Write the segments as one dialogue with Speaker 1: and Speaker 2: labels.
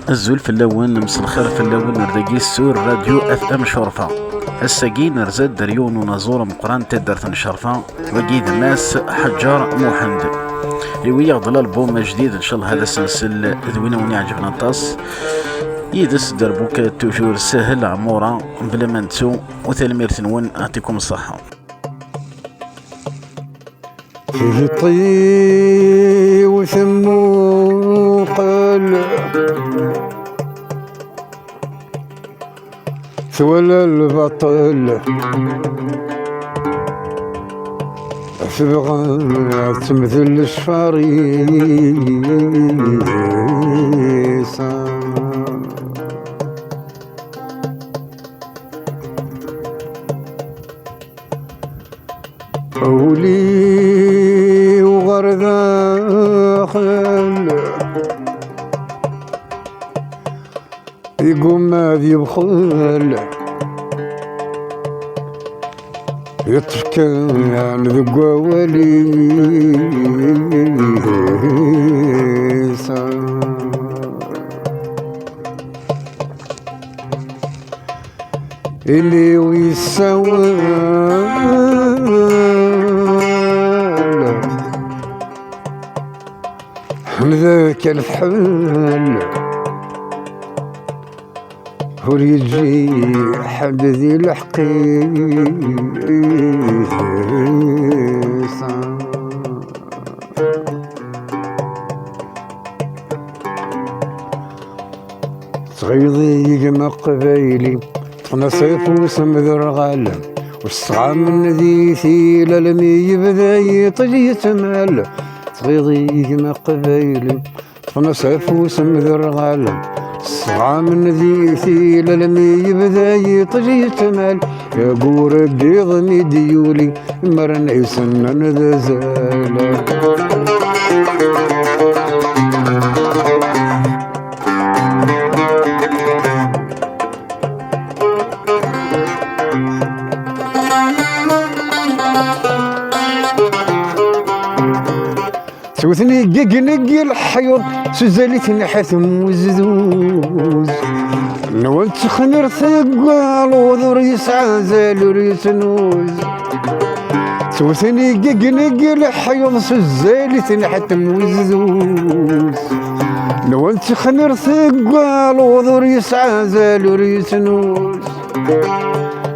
Speaker 1: الزول في اللون مسلخر في اللون نردقي السور راديو اف ام شرفة الساقي نرزد دريون ونزور مقران تدرت شرفة وقيد الناس حجار موحند يوي ضلال بوم جديد ان شاء الله هذا السلسل ذوينا وني عجبنا الطاس يدس دربوك توجور سهل عمورة بلا ما نتسو وتلمير تنون اعطيكم الصحة.
Speaker 2: فيه طي وثمو قل ثول البطل ثبغات مثل الشفاريسة أولي وغرداخل يقوم ما يبخل يتفكان ذقوا ولي اللي ويسوى ذاك الفحل هو يجي حد ذي الحقيقة تغيظي يجمع قبايلي تنصيف وسمذر غالم والصعام من ذي ثيل لم يبدا يطجي تمال تغيظي يجمع قبايلي تنصيف وسمذر غالم الصعام من ذي ثيل لم يبدا يطجي تمال يا قور قيض مديولي مرن يسنن ذا زال سوثني قنق الحيض سزالتني حثم وزدوز نوال تخمر ثقال وذر يسعى زال ريس نوز سوثني قنق الحيض سزالتني حثم وزدوز نوال تخمر ثقال وذر يسعى زال ريس نوز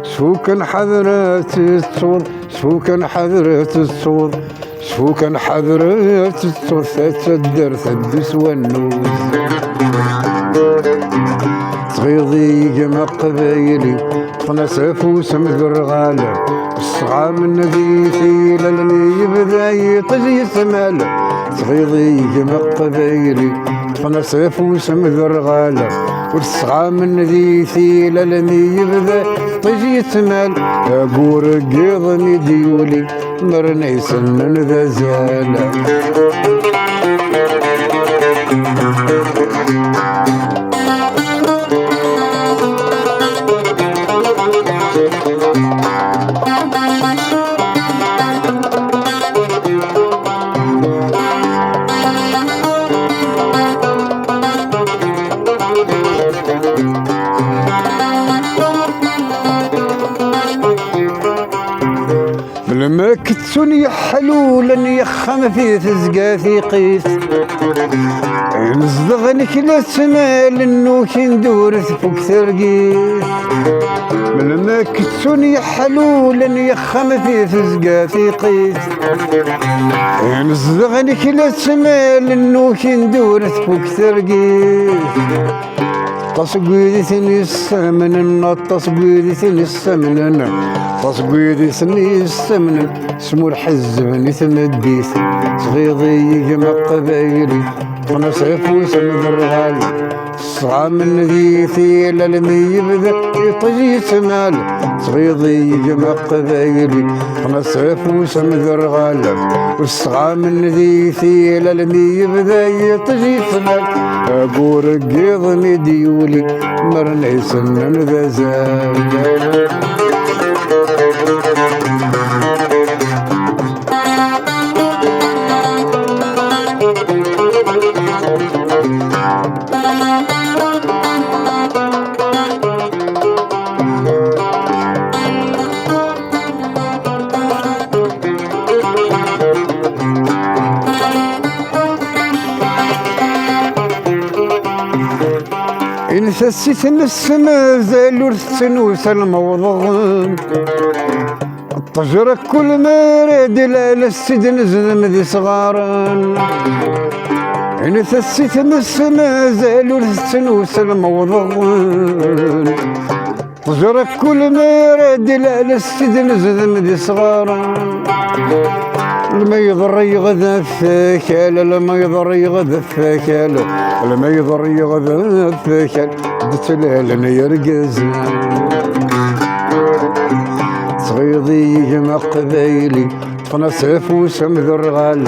Speaker 2: شو كان حضرات الصوت شو كان حضرات الصوت شو كان حضرات الصوت تدر ثدس والنوز تغيظي جمع قبايلي تنسف وسمذر غالة الصعام من ذي ثيل اللي يبدا يطجي ثمالة تغيظي جمع قبايلي تنسف وسمذر غالة والصعام من ذي ثيل اللي يبدا طجي ثمال أقور قيض مديولي مرنا يسنن ذا زالة لما كتسوني حلولا يخم في تزقى في قيس نصدغنك لا تمال انو كندور فوق ترقيس لما كتسوني حلولا يخم في تزقى في قيس نصدغنك لا تمال انو كندور فوق ترقيس تصقيدي ثني السمن تصقيدي ثني السمن تصقيدي ثني السمن سمو الحزن ثمديث صغيضي جمع قبايلي ونصيف وسمد الرغال الصعام من ذي ثيل لم يبدا يطجي تمال صغيضي جمع قبايلي ونصيف وسمد الرغال والصعام من ذي ثيل لم يبدا يطجي تمال أقور قيض مديولي مرنا يسنن ذا زال إن ثسيت السما زال ورث الموضغ الطجرة كل مراد لا السدن زلم ذي صغارن إن ثسيت السما زال ورث الموضغ طجرة كل مراد لا السدن زلم ذي صغارن لما يضر يغذى الثكال لما يضر يغذى الثكال لما يضر يغذى الثكال بتلال يرقز صغيضي يجمع قبايلي تنصف وسم ذو الرغال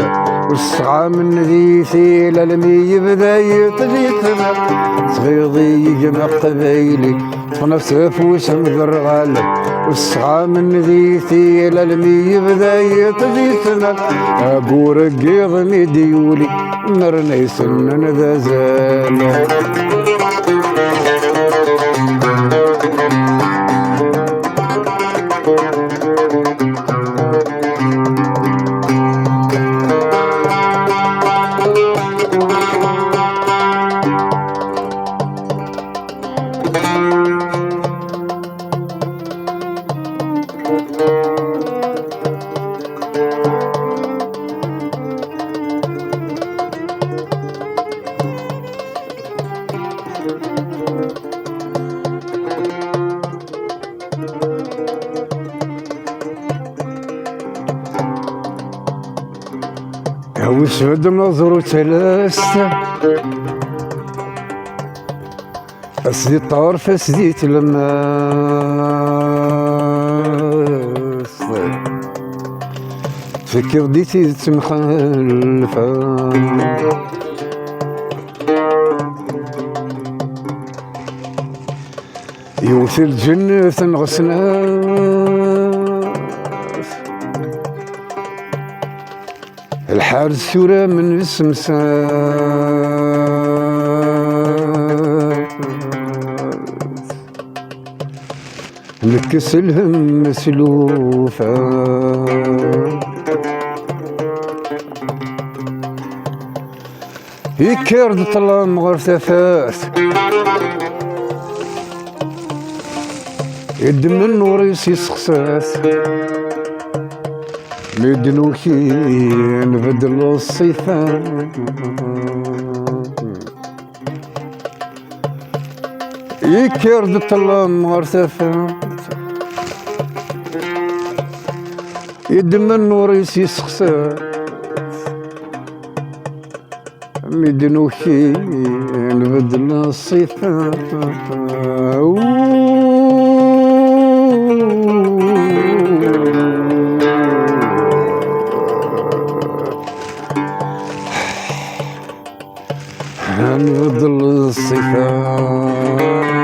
Speaker 2: والسعى من ذي ثيل لمي يبدا يطليتنا صغيضي يجمع قبايلي تنصف وسم ذو الرغال والسعى من ذي ثيل لمي يبدا يطليتنا ابو رقيض مديولي مرني سنن ذا زال وسود نظر ثلاثة أسدي الطرف أسدي تلماس فكر ديتي تمخلفة يوثي الجنة تنغسنا الحارس سورة من السمسار نكس الهم مسلوفة يكرد طلام غرثفات يدم النور يسقساس مدنوكي نبدل الصيفان يكرد طلام غرثفات يدم النور يسقساس مدنوكي نبدل الصيفان نبدل الصفات